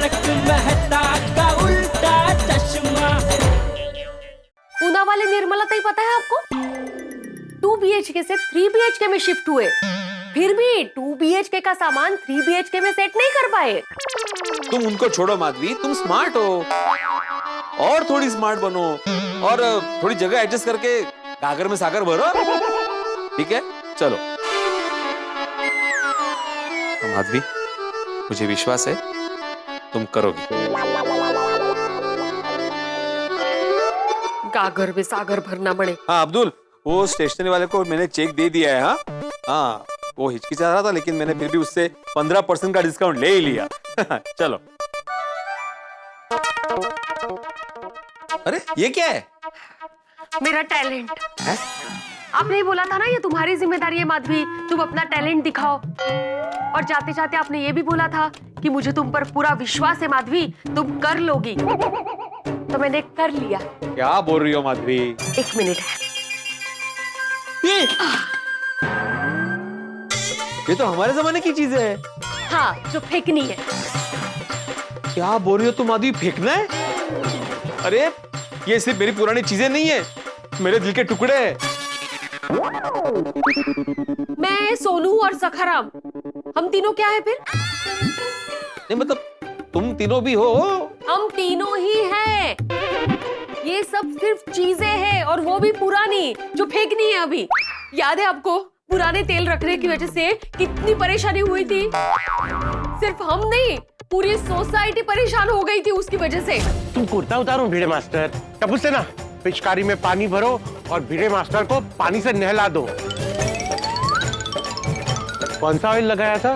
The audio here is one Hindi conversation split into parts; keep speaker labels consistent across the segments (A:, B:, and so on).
A: तारक मेहता का उल्टा चश्मा।
B: पूना वाले निर्मला तो ही पता है आपको, 2 BHK से 3 BHK में शिफ्ट हुए, फिर भी 2 BHK का सामान 3 BHK में सेट नहीं कर पाए।
C: तुम उनको छोड़ो माधवी, तुम स्मार्ट हो और थोड़ी स्मार्ट बनो और थोड़ी जगह एडजस्ट करके गागर में सागर भरो। ठीक है, चलो। माधवी, मुझे विश्वास है तुम करोगी।
B: गागर में सागर भरना पड़े।
C: हाँ अब्दुल, वो स्टेशनरी वाले को मैंने चेक दे दिया है। हाँ, वो हिचकिचा रहा था लेकिन मैंने फिर भी उससे 15% का डिस्काउंट ले ही लिया। चलो। अरे ये क्या है?
B: मेरा टैलेंट
C: है?
B: आपने ही बोला था ना ये तुम्हारी जिम्मेदारी है माधवी, तुम अपना टैलेंट दिखाओ। और जाते जाते आपने ये भी बोला था कि मुझे तुम पर पूरा विश्वास है माधवी, तुम कर लोगी। तो मैंने कर लिया।
C: क्या बोल रही हो माधवी?
B: 1 मिनट है।
C: ये तो हमारे जमाने की चीज है।
B: हाँ, जो फेंकनी है।
C: क्या बोल रही हो तुम माधवी, फेंकना है? अरे ये सिर्फ मेरी पुरानी चीजें नहीं है, मेरे दिल के टुकड़े हैं।
B: मैं, सोनू और सखाराम, हम तीनों क्या है फिर?
C: नहीं मतलब तुम तीनों भी हो?
B: हम तीनों ही हैं। ये सब सिर्फ चीजें हैं और वो भी पुरानी, जो फेंकनी है अभी। याद है आपको पुराने तेल रखने की वजह से कितनी परेशानी हुई थी? सिर्फ हम नहीं, पूरी सोसाइटी परेशान हो गई थी उसकी वजह से।
D: तुम कुर्ता उतारो भिड़े मास्टर, तब उससे ना पिचकारी में पानी भरो और भिड़े मास्टर को पानी से नहला दो। कौन सा ऑयल लगाया था?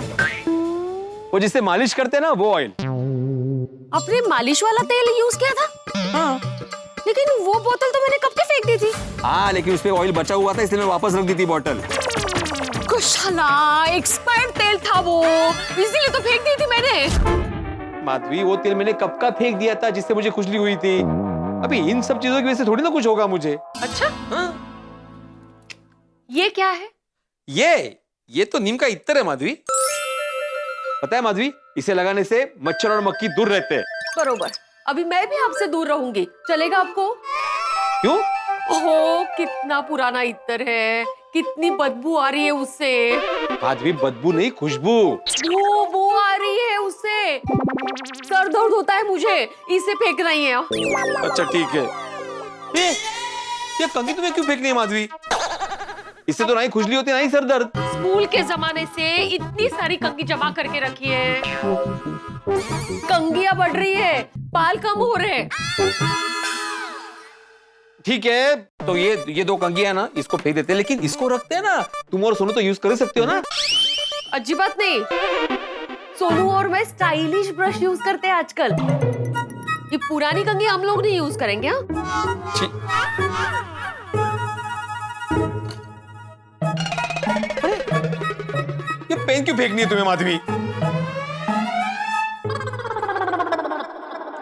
C: वो जिससे मालिश करते ना, वो ऑयल।
B: आपने मालिश वाला तेल यूज किया था?
C: हाँ।
B: लेकिन वो बोतल तो मैंने कब की फेंक दी थी।
C: हाँ, लेकिन उसपे ऑयल बचा हुआ था इसलिए मैं वापस रख दी थी बॉटल।
B: कुशाला, एक्सपायर्ड तेल था वो, इसीलिए तो फेंक दी थी मैंने।
C: माधवी, वो तेल मैंने कब का फेंक दिया था जिससे मुझे खुजली हुई थी। अभी इन सब चीजों की वजह से थोड़ी ना कुछ होगा मुझे।
B: अच्छा?
C: हाँ?
B: ये क्या है?
C: ये तो नीम का इत्तर है माधवी। पता है माधवी, इसे लगाने से मच्छर और मक्खी दूर रहते हैं।
B: बरोबर, अभी मैं भी आपसे दूर रहूंगी, चलेगा आपको?
C: क्यों?
B: ओह, कितना पुराना इत्तर है, कितनी बदबू आ रही है उससे।
C: माधवी, बदबू नहीं, खुशबू।
B: बू आ रही है उससे, सर दर्द होता है मुझे, इसे फेंकना ही है।
C: अच्छा ठीक है। ये कंघी तुम्हें क्यों फेंकनी है माधवी? इससे तो ना ही खुजली होती ना ही सर दर्द।
B: स्कूल के जमाने से इतनी सारी कंघी जमा करके रखी है, कंघियां बढ़ रही है, बाल कम हो रहे हैं।
C: ठीक है, तो ये 2 कंघियां है ना, इसको फेंक देते हैं, लेकिन इसको रखते हैं ना, तुम और सोनू तो यूज कर सकते हो ना।
B: अच्छी बात नहीं, सोनू और मैं स्टाइलिश ब्रश यूज करते हैं आजकल। ये पुरानी कंघी हम लोग नहीं यूज करेंगे।
C: ये पेन क्यों फेंकनी है तुम्हें माधवी?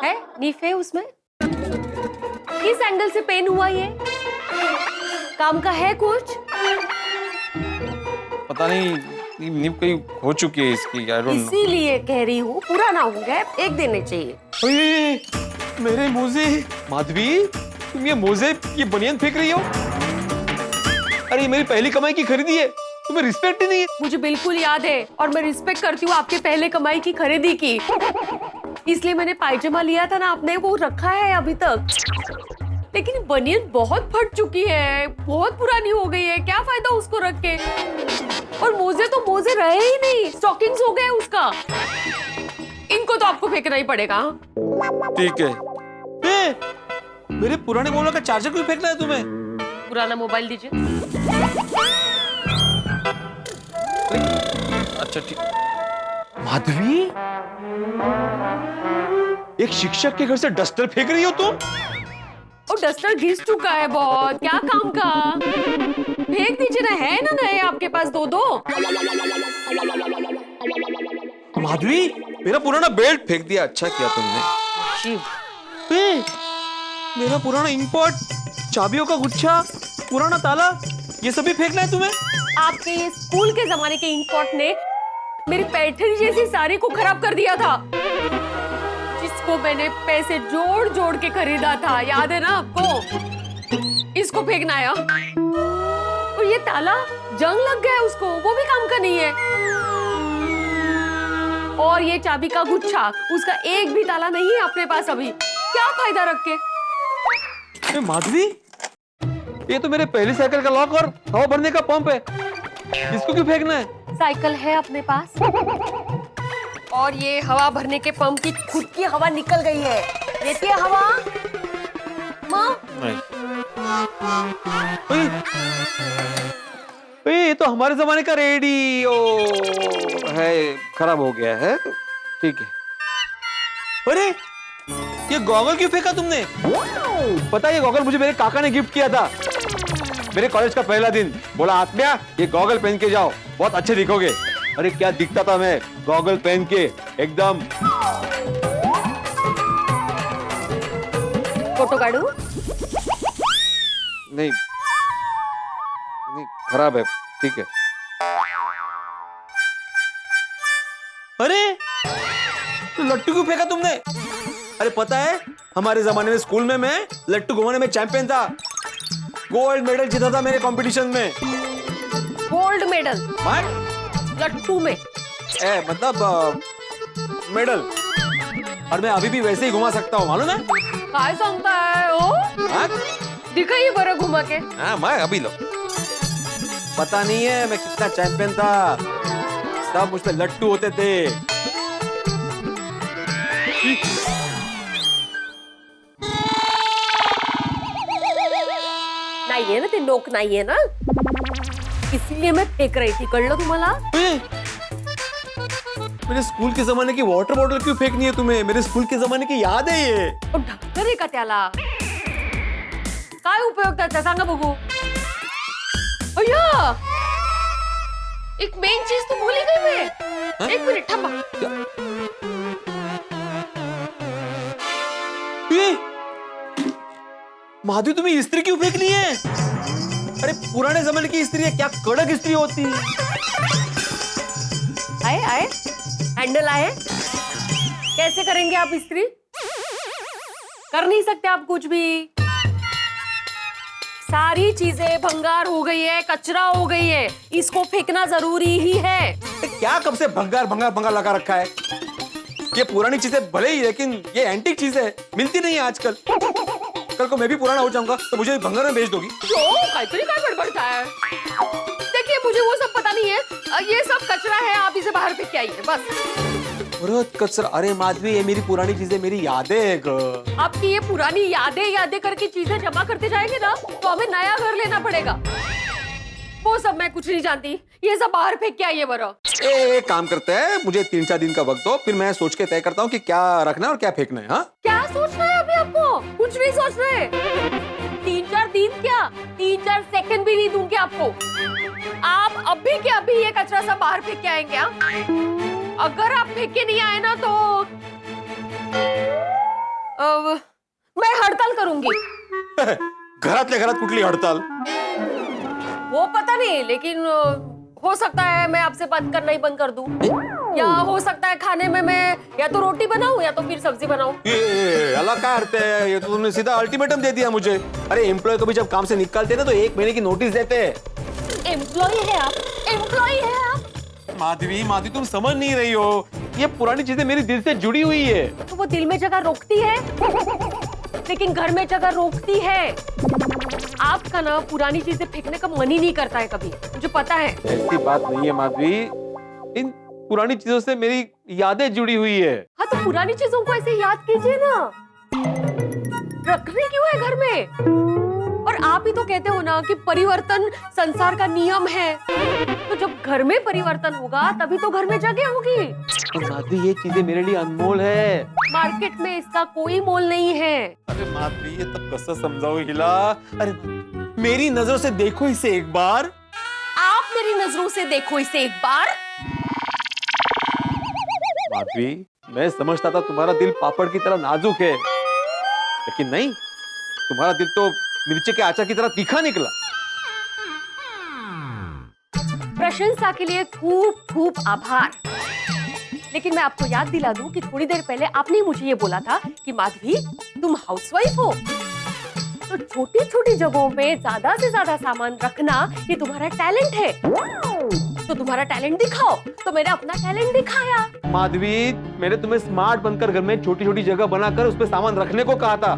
B: है नीफ है उसमें, किस एंगल से पेन हुआ? ये काम का है कुछ?
C: पता नहीं, नींव कहीं हो चुकी है इसकी, I don't know।
B: इसीलिए कह रही हूँ, पुराना हो गया, फेंक देने चाहिए।
C: ओए, मेरे मोजे। माधवी, तुम ये मोजे, ये बनियान फेंक रही हो? अरे ये मेरी पहली कमाई की खरीदी है, तुम्हें रिस्पेक्ट ही नहीं है।
B: मुझे बिल्कुल याद है और मैं रिस्पेक्ट करती हूँ आपके पहले कमाई की खरीदी की, इसलिए मैंने पायजामा लिया था ना आपने, वो रखा है अभी तक। लेकिन बनियन बहुत फट चुकी है, बहुत पुरानी हो गई है, क्या फायदा उसको रख के। और मोजे तो मोजे रहे ही नहीं, स्टॉकिंग्स हो गए उसका। इनको तो आपको फेंकना ही पड़ेगा।
C: ठीक है। मेरे पुराने मोबाइल का चार्जर क्यों फेंकना है तुम्हें?
B: पुराना मोबाइल दीजिए।
C: अच्छा ठीक। माधवी, एक शिक्षक के घर से डस्टर फेंक रही हो तुम?
B: और डस्टर घिस चुका है बहुत, क्या काम का। फेंक दीजिए ना, है ना नए आपके पास 2-2।
C: माधवी, मेरा पुराना बेल्ट फेंक दिया, अच्छा किया तुमने।
B: शिव,
C: मेरा पुराना इंकपॉट, चाबियों का गुच्छा, पुराना ताला, ये सभी फेंकना है तुम्हें?
B: आपके ये स्कूल के जमाने के इंकपॉट ने मेरी पैठनी जैसी साड़ी को खराब कर दिया था। मैंने पैसे जोड़ जोड़ के खरीदा था, याद है ना आपको? इसको फेंकना है। और ये ताला जंग लग गया है उसको, वो भी काम का नहीं है। और ये चाबी का गुच्छा, उसका एक भी ताला नहीं है अपने पास अभी। क्या फायदा रख के?
C: माधवी, ये तो मेरे पहली साइकिल का लॉक और हवा भरने का पंप है, इसको क्यों फेंकना है?
B: साइकिल है अपने पास और ये हवा भरने के पंप की खुद की हवा निकल गई है। देती है हवा माँ?
C: ये तो हमारे जमाने का रेडियो है, खराब हो गया है। ठीक है। अरे ये गॉगल क्यों फेंका तुमने? पता है ये गॉगल मुझे मेरे काका ने गिफ्ट किया था मेरे कॉलेज का पहला दिन। बोला आत्म्या ये गॉगल पहन के जाओ, बहुत अच्छे दिखोगे। अरे क्या दिखता था मैं गॉगल पहन के, एकदम।
B: फोटो काढू?
C: नहीं नहीं, खराब है। ठीक है। अरे तो लट्टू क्यों फेंका तुमने? अरे पता है हमारे जमाने में स्कूल में मैं लट्टू घुमाने में चैंपियन था, गोल्ड मेडल जीता था मेरे कंपटीशन में।
B: गोल्ड मेडल लट्टू में?
C: मतलब मेडल। और मैं अभी भी वैसे ही घुमा सकता हूँ, मालूम है?
B: काय सांगता है ओ? दिखाइए बड़ा घुमा के।
C: हाँ मैं अभी लो, पता नहीं है मैं कितना चैंपियन था, सब मुझ पे लट्टू होते थे।
B: नहीं है ना ते नोक, नहीं है ना, इसलिए मैं फेंक रही थी। कळलं तुम्हाला?
C: मेरे स्कूल के जमाने की वाटर बॉटल क्यों फेंकनी है तुम्हें? मेरे स्कूल के जमाने की याद है ये।
B: ढक्कन आहे का त्याला? काय उपयोग त्याचा सांगा बघू? अय्या, एक मेन चीज तो भूल ही गई मैं। एक मिनिट थांबा।
C: माधवी तुम्हें इस्त्री क्यों फेंकनी है? अरे पुराने जमाने की इस्त्री है, क्या कड़क इस्त्री होती।
B: आए आए हैंडल आए। कैसे करेंगे आप इस्त्री? कर नहीं सकते आप कुछ भी। सारी चीजें भंगार हो गई है, कचरा हो गई है, इसको फेंकना जरूरी ही है।
C: क्या कब से भंगार भंगार भंगार लगा रखा है? ये पुरानी चीजें भले ही, लेकिन ये एंटीक चीजें मिलती नहीं है आजकल। कल को मैं भी पुराना हो जाऊंगा तो मुझे भंगार में बेच दोगी?
B: काहीतरी काय गडबडता है? देखिए मुझे वो सब पता नहीं है, ये सब कचरा है, आप इसे बाहर फेंक के आइए बस।
C: बहुत कचरा। अरे माधवी ये मेरी पुरानी चीजें, मेरी यादें हैं।
B: आपकी ये पुरानी यादें यादें करके चीजें जमा करते जाएंगे ना तो हमें नया घर लेना पड़ेगा। वो सब मैं कुछ नहीं जानती, ये सब बाहर फेंक के आइए बरो।
C: एक काम करते हैं, मुझे 3-4 दिन का वक्त दो, फिर मैं सोच के तय करता हूँ कि क्या रखना है और क्या फेंकना है। हाँ
B: क्या सोचना है अभी आपको? कुछ नहीं सोचना है। 3-4 दिन क्या, 3-4 सेकंड भी नहीं दूंगी आपको। आप अभी के अभी ये कचरा सब बाहर फेंक के आएंगे। अगर आप फेंक के नहीं आए ना तो मैं हड़ताल करूंगी।
C: घरातल्या घरात कुठली हड़ताल?
B: वो पता नहीं, लेकिन हो सकता है मैं आपसे बात करना ही बंद कर दूं, या हो सकता है खाने में मैं या तो रोटी बनाऊं या तो फिर सब्जी बनाऊं।
C: ये अल्लाह क्या करते हैं? ये तो तुमने सीधा अल्टीमेटम दे दिया मुझे। अरे एम्प्लॉय को भी जब काम से निकालते हैं ना तो 1 महीने की नोटिस देते हैं।
B: एम्प्लॉय है आप? एम्प्लॉय है आप?
C: माधवी माधवी तुम समझ नहीं रही हो, ये पुरानी चीजें मेरी दिल से जुड़ी हुई है।
B: तो वो दिल में जगह रोकती है लेकिन घर में जगह रोकती है। आपका ना पुरानी चीजें फेंकने का मन ही नहीं करता है कभी, मुझे पता है।
C: ऐसी बात नहीं है माधवी, इन पुरानी चीजों से मेरी यादें जुड़ी हुई है।
B: हाँ तो पुरानी चीजों को ऐसे याद कीजिए ना, रखने क्यों है घर में? और आप ही तो कहते हो ना कि परिवर्तन संसार का नियम है, तो जब घर में परिवर्तन होगा तभी तो घर में जगह होगी।
C: तो माधवी ये चीजें मेरे लिए अनमोल है।
B: मार्केट में इसका कोई मोल नहीं है।
C: अरे माधवी ये तब कसं समझाओ हिला? अरे मेरी नजरों से देखो इसे एक बार।
B: आप मेरी नजरों से देखो इसे एक बार।
C: माधवी मैं समझता था तुम्हारा दिल पापड़ की तरह नाजुक है, लेकिन नहीं, तुम्हारा दिल तो मिर्ची के आचार की तरह तीखा निकला।
B: प्रशंसा के लिए खूब खूब आभार। लेकिन मैं आपको याद दिला दूं कि थोड़ी देर पहले आपने ही मुझे ये बोला था कि माधवी तुम हाउसवाइफ हो, तो छोटी छोटी जगहों पे ज्यादा से ज्यादा सामान रखना ये तुम्हारा टैलेंट है, तो तुम्हारा टैलेंट दिखाओ। तो मैंने अपना टैलेंट दिखाया।
C: माधवी, मैंने तुम्हें स्मार्ट बनकर घर में छोटी छोटी जगह बनाकर उस पे सामान रखने को कहा था।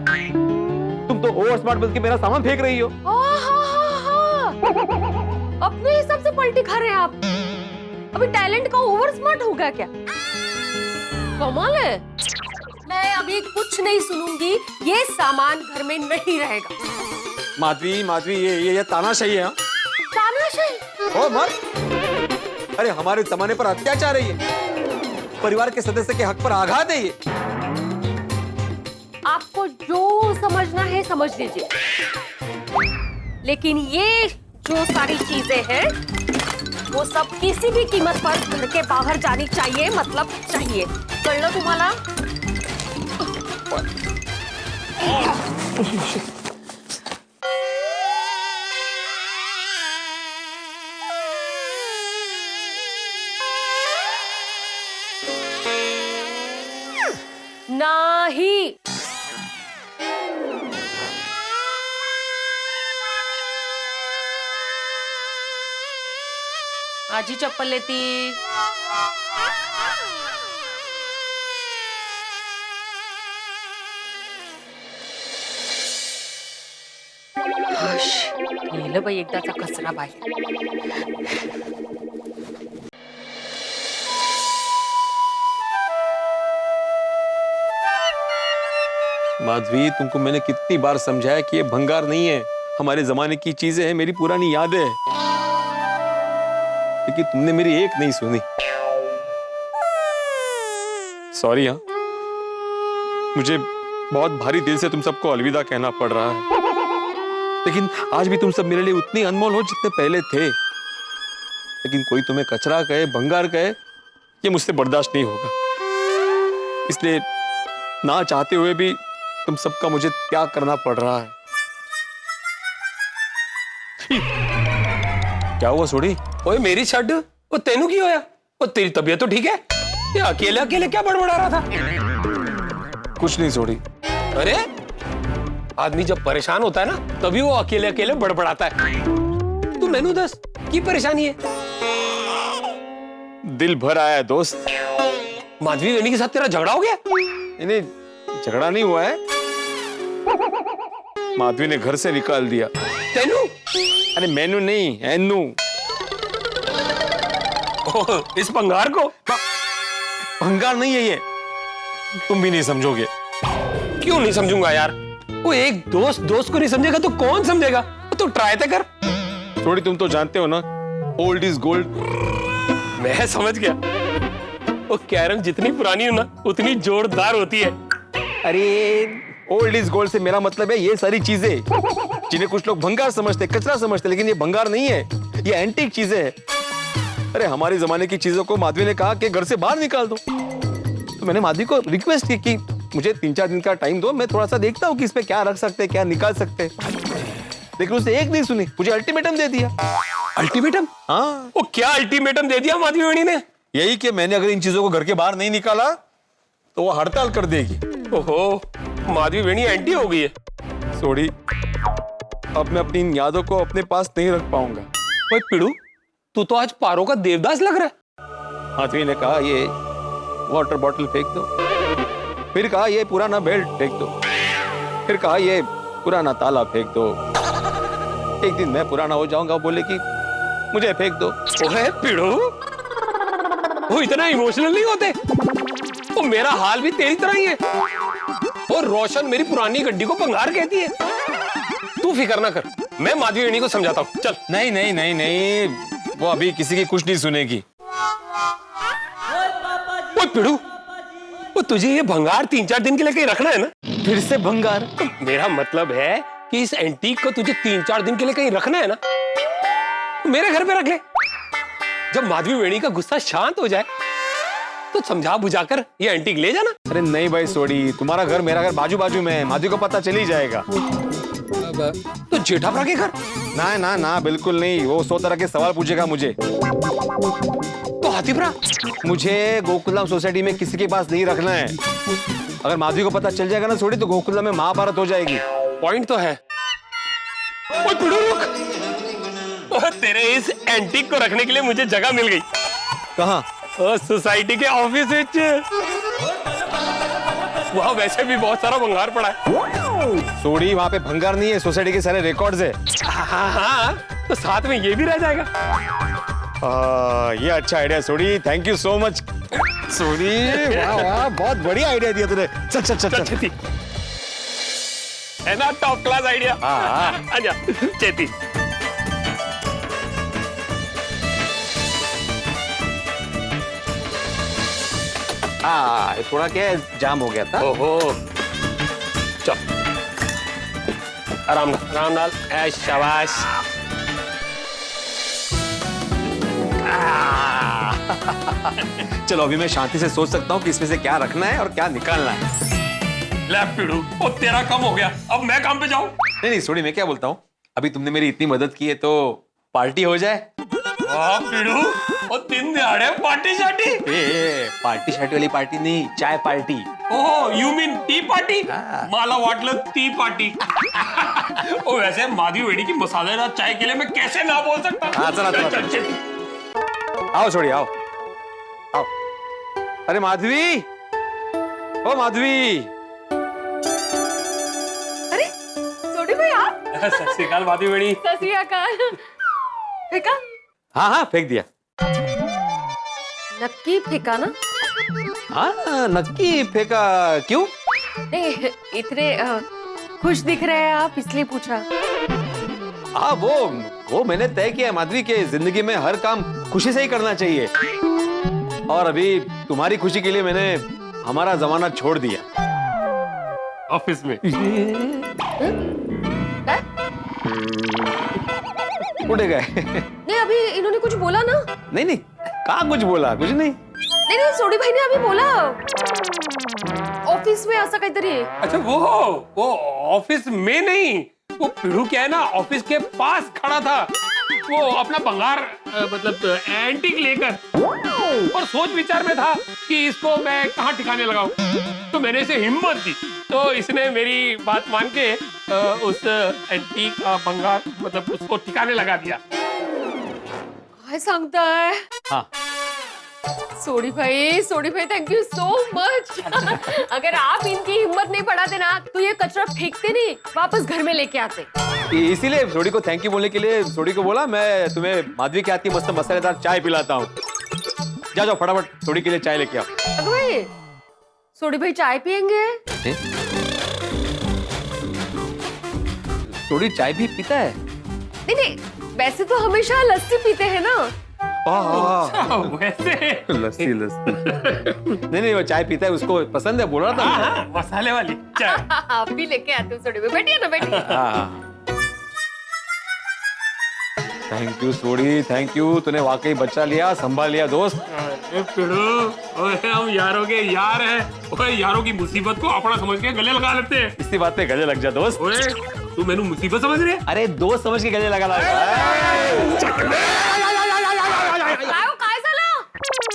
C: तुम तो ओवर स्मार्ट बन के मेरा सामान फेंक रही हो।
B: अपने हिसाब से पलटी खा रहे हैं आप। अभी टैलेंट का ओवर स्मार्ट होगा क्या? कमाल है। मैं अभी कुछ नहीं सुनूंगी, ये सामान घर में नहीं रहेगा।
C: माधवी माधवी, ये तानाशाही है।
B: तानाशाही?
C: ओ मत, अरे हमारे जमाने पर अत्याचार है ये, परिवार के सदस्य के हक पर आघात है ये।
B: आपको जो समझना है समझ लीजिए, लेकिन ये जो सारी चीजें हैं वो सब किसी भी कीमत पर घर के बाहर जानी चाहिए, मतलब चाहिए। कळलं तुम्हाला? नाही। आजी चप्पल लेती। गेलं बाई एकदाचा कचरा बाहेर।
C: माधवी, तुमको मैंने कितनी बार समझाया कि ये भंगार नहीं है, हमारे जमाने की चीजें हैं, मेरी पुरानी यादें हैं, लेकिन तुमने मेरी एक नहीं सुनी। सॉरी। हाँ, मुझे बहुत भारी दिल से तुम सबको अलविदा कहना पड़ रहा है, लेकिन आज भी तुम सब मेरे लिए उतनी अनमोल हो जितने पहले थे। लेकिन कोई तुम्हें कचरा कहे, भंगार कहे, ये मुझसे बर्दाश्त नहीं होगा। इसलिए ना चाहते हुए भी तुम सबका मुझे त्याग करना पड़ रहा है। क्या हुआ सोडी?
E: ओए मेरी छड़, वो तेनू की होया? वो तेरी तबीयत तो ठीक है? ये अकेले अकेले क्या बड़बड़ा रहा था?
C: कुछ नहीं सोडी।
E: अरे आदमी जब परेशान होता है ना, तभी वो अकेले अकेले बड़बड़ाता है। तू मैनू दस की परेशानी है?
C: दिल भर आया है दोस्त।
E: माधवी वेणी के साथ तेरा झगड़ा हो गया?
C: इन्हें झगड़ा नहीं हुआ है, माधवी ने घर से निकाल दिया।
E: तेनू?
C: अरे मैनू नहीं, एनू।
E: इस भंगार को?
C: भंगार नहीं है ये, तुम भी नहीं समझोगे।
E: क्यों नहीं समझूंगा यार? वो एक दोस्त को नहीं समझेगा तो कौन समझेगा? तो ट्राई तो कर।
C: थोड़ी तुम तो जानते हो ना, ओल्ड इज गोल्ड।
E: मैं समझ गया। वो कैरम जितनी पुरानी हो ना, उतनी जोरदार होती है।
C: अरे ओल्ड इज गोल्ड से मेरा मतलब है ये सारी चीजें जिन्हें कुछ लोग भंगार समझते, कचरा समझते, लेकिन ये भंगार नहीं है, ये एंटीक चीजें हैं। अरे हमारे जमाने की चीजों को माधवी ने कहा कि घर से बाहर निकाल दो, तो मैंने माधवी को रिक्वेस्ट की कि मुझे 3-4 दिन का टाइम दो, मैं थोड़ा सा देखता हूँ कि इसमें क्या रख सकते हैं, क्या निकाल सकते हैं। लेकिन उसने एक नहीं सुनी, मुझे अल्टीमेटम दे दिया।
E: अल्टीमेटम?
C: हाँ।
E: वो क्या अल्टीमेटम दे दिया माधवी वेणी ने?
C: यही कि मैंने अगर इन चीजों को घर के बाहर नहीं निकाला तो वो हड़ताल कर देगी।
E: ओहो, माधवी वेणी एंटी हो गई है।
C: सोडी, अब मैं अपनी इन यादों को अपने पास नहीं रख पाऊंगा।
E: ओए पिड़ू, तू तो आज पारो का देवदास लग रहा है।
C: माधवी ने कहा ये वाटर बॉटल फेंक दो, फिर कहा ये पुराना बेल्ट फेंक दो, फिर कहा ये पुराना ताला फेंक दो। एक दिन मैं पुराना हो जाऊंगा, बोले कि मुझे फेंक दो।
E: ओए पिड़ू, वो इतना इमोशनल नहीं होते। वो मेरा हाल भी तेरी तरह ही है। और रोशन मेरी पुरानी गड्डी को भंगार कहती है। तू फिक्र ना कर, मैं माधवी वेणी को समझाता हूँ। चल।
C: नहीं नहीं नहीं नहीं, वो अभी किसी की कुछ नहीं सुनेगी।
E: ओए पिड़ू, वो तुझे ये भंगार 3-4 दिन के लिए कहीं रखना है ना?
C: फिर से भंगार?
E: मेरा मतलब है कि इस एंटीक को तुझे 3-4 दिन के लिए कहीं रखना है ना, तो मेरे घर पे रख ले। जब माधवी वेणी का गुस्सा शांत हो जाए तो समझा बुझाकर ये एंटीक ले जाना।
C: अरे नहीं भाई सोडी, तुम्हारा घर मेरा घर बाजू बाजू में है, माधवी को पता चल ही जाएगा।
E: तो जेठाभरा के घर?
C: ना ना ना, बिल्कुल नहीं, वो 100 तरह के सवाल पूछेगा मुझे।
E: तो हाथीपुरा?
C: मुझे गोकुलम सोसाइटी में किसी के पास नहीं रखना है। अगर माधवी को पता चल जाएगा ना थोड़ी, तो गोकुलम में महाभारत हो जाएगी।
E: पॉइंट तो है। ओए पिड़ू रुक। और तेरे इस एंटीक को रखने के लिए मुझे जगह मिल गई।
C: कहाँ?
E: सोसाइटी के ऑफिस में। वहाँ वैसे भी बहुत सारा भंगार पड़ा है।
C: सोडी, वहाँ पे भंगार नहीं है, सोसाइटी के सारे रिकॉर्ड्स है।
E: हाँ, तो साथ में ये भी रह जाएगा।
C: ये अच्छा idea Sodhi, thank you so much Sodhi. वाह वाह, बहुत बढ़िया आइडिया दिया तूने। चल चल चल चल।
E: चेती है ना, टॉप क्लास आइडिया। आजा चेती।
C: थोड़ा क्या जाम हो गया था।
E: ओहो, चल आराम डाल। शाबाश।
C: चलो अभी मैं शांति से सोच सकता हूँ कि इसमें से क्या रखना है और क्या निकालना है।
E: ले पिड़ू, वो तेरा काम हो गया, अब मैं काम पे जाऊं।
C: नहीं नहीं सोडी, मैं क्या बोलता हूँ, अभी तुमने मेरी इतनी मदद की है तो पार्टी हो जाए।
E: वाह पिड़ू, वो दिन दिहाड़े पार्टी शार्टी।
C: पार्टी शार्टी वाली पार्टी नहीं, चाय पार्टी।
E: ओहो, यू मीन टी पार्टी? मला वाटलं टी पार्टी। ओ वैसे माधवी वेड़ी की मसालेदार चाय के लिए मैं कैसे ना बोल सकता।
C: चल चल। आओ छोड़ी, आओ आओ। अरे माधवी, ओ माधवी।
B: अरे सोडी भाई आप?
E: सत श्री अकाल माधवी वेड़ी।
B: सत श्री अकाल। फेंका?
C: हाँ हाँ फेंक दिया।
B: नक्की फेंका ना?
C: हाँ नक्की फेंका। क्यों?
B: नहीं, इतने खुश दिख रहे हैं आप, इसलिए पूछा।
C: हाँ वो मैंने तय किया है माधवी के जिंदगी में हर काम खुशी से ही करना चाहिए। और अभी तुम्हारी खुशी के लिए मैंने हमारा जमाना छोड़ दिया।
E: ऑफिस में
C: उड़ गए।
B: नहीं अभी इन्होंने कुछ बोला ना?
C: नहीं नहीं, कहाँ कुछ बोला, कुछ नहीं।
B: नहीं सोडी भाई ने अभी बोला ऑफिस में ऐसा काहीतरी।
E: अच्छा वो ऑफिस में नहीं, वो पिड़ू क्या है ना, ऑफिस के पास खड़ा था वो अपना भंगार मतलब एंटीक लेकर, और सोच विचार में था कि इसको मैं कहाँ ठिकाने लगाऊं। तो मैंने इसे हिम्मत दी, तो इसने मेरी बात मान के उस एंटीक भंगार मतलब उसको ठिकाने लगा दिया।
B: काय सांगता है?
C: हाँ
B: सोडी भाई थैंक यू सो मच। अगर आप इनकी हिम्मत नहीं बढ़ाते ना तो ये कचरा फेंकते नहीं, वापस घर में लेके आते।
C: इसीलिए सोडी को थैंक यू बोलने के लिए सोडी को बोला मैं तुम्हें माधवी के हाथ की मस्त मसालेदार चाय पिलाता हूँ। जाओ फटाफट सोडी के लिए चाय लेके आओ।
B: अरे भाई सोडी भाई चाय पियेंगे?
C: सोडी चाय भी पीता है?
B: नहीं वैसे तो हमेशा लस्सी पीते हैं ना।
E: वैसे
C: लस्सी नहीं वो चाय पीता है, उसको पसंद है, बोल रहा था।
E: मसाले वाली चाय।
B: आप भी लेके आते हो सोडी भाई, बैठिए ना बैठिए।
C: Thank you Sodhi, thank you, तूने वाकई बचा लिया, संभाल लिया दोस्त।
E: हम यारों के यार हैं, यारों की मुसीबत को अपना समझ के गले लगा लेते हैं।
C: इसी बात पे गले लग जा दोस्त।
E: तू मैंने मुसीबत समझ रहे?
C: अरे दोस्त समझ के गले लगा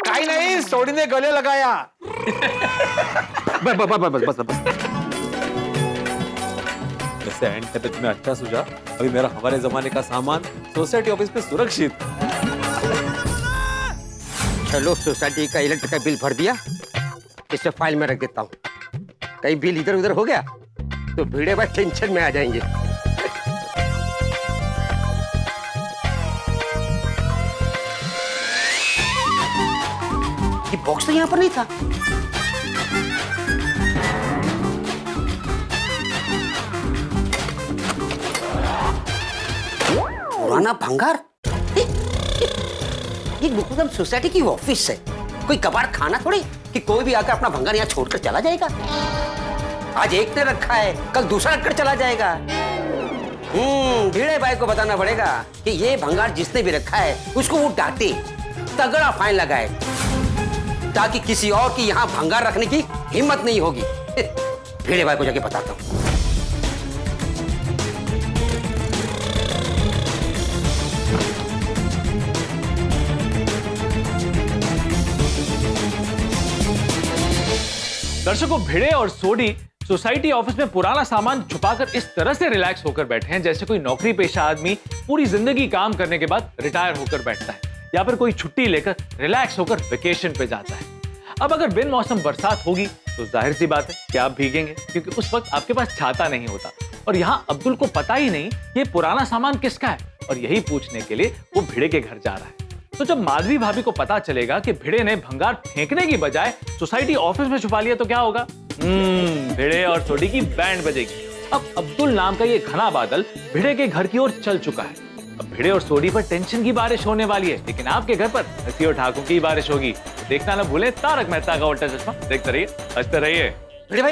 C: काही नहीं, सोडी ने गले लगाया। बस वैसे एंड पे तुम्हें अच्छा सुझा, अभी मेरा हमारे जमाने का सामान सोसाइटी ऑफिस पे सुरक्षित।
F: चलो सोसाइटी का इलेक्ट्रिक का बिल भर दिया, इसे फाइल में रख देता हूँ। कहीं बिल इधर उधर हो गया तो भिड़े भाई टेंशन में आ जाएंगे। ये बॉक्स तो यहाँ पर नहीं था। पुराना भंगार। ये गोकुलम सोसाइटी की ऑफिस है, कोई कबाड़ खाना थोड़ी कि कोई भी आकर अपना भंगार यहाँ छोड़कर चला जाएगा। आज एक ने रखा है, कल दूसरा रखकर चला जाएगा। भिड़े भाई को बताना पड़ेगा कि ये भंगार जिसने भी रखा है उसको वो डांटे, तगड़ा फाइन लगाए, ताकि किसी और की यहाँ भंगार रखने की हिम्मत नहीं होगी। भिड़े भाई को जाके बताता हूँ।
G: दर्शकों, भिड़े और सोडी सोसाइटी ऑफिस में पुराना सामान छुपाकर इस तरह से रिलैक्स होकर बैठे हैं जैसे कोई नौकरी पेशा आदमी पूरी जिंदगी काम करने के बाद रिटायर होकर बैठता है या फिर कोई छुट्टी लेकर रिलैक्स होकर वेकेशन पे जाता है। अब अगर बिन मौसम बरसात होगी तो जाहिर सी बात है कि आप भीगेंगे, क्योंकि उस वक्त आपके पास छाता नहीं होता। और यहाँ अब्दुल को पता ही नहीं ये पुराना सामान किसका है, और यही पूछने के लिए वो भिड़े के घर जा रहा है। तो जब माधवी भाभी को पता चलेगा कि भिड़े ने भंगार फेंकने की बजाय सोसाइटी ऑफिस में छुपा लिया तो क्या होगा? भिड़े और सोडी की बैंड बजेगी। अब अब्दुल नाम का ये घना बादल भिड़े के घर की ओर चल चुका है। अब भिड़े और सोडी पर टेंशन की बारिश होने वाली है, लेकिन आपके घर पर हंसी और ठाकों की बारिश होगी। तो देखना ना भूलें तारक मेहता का उल्टा चश्मा। देखते रहिए, हंसते रहिए।
F: भिड़े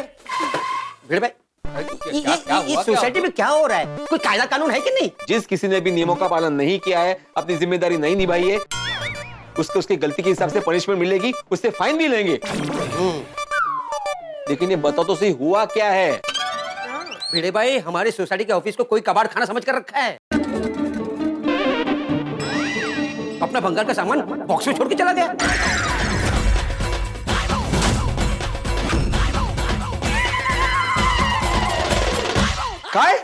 F: भाई ये सोसाइटी में क्या हो रहा है? कोई कायदा कानून है कि नहीं?
C: जिस किसी ने भी नियमों का पालन नहीं किया है, अपनी जिम्मेदारी नहीं निभाई है, उसको उसकी गलती के हिसाब से पनिशमेंट मिलेगी, उससे फाइन भी लेंगे। लेकिन ये बताओ तो सही, हुआ क्या है?
F: भिड़े भाई, हमारे सोसाइटी के ऑफिस को कोई कबाड़ खाना समझ कर रखा है। अपना भंगार का सामान बॉक्स में छोड़ के चला गया।
C: काय?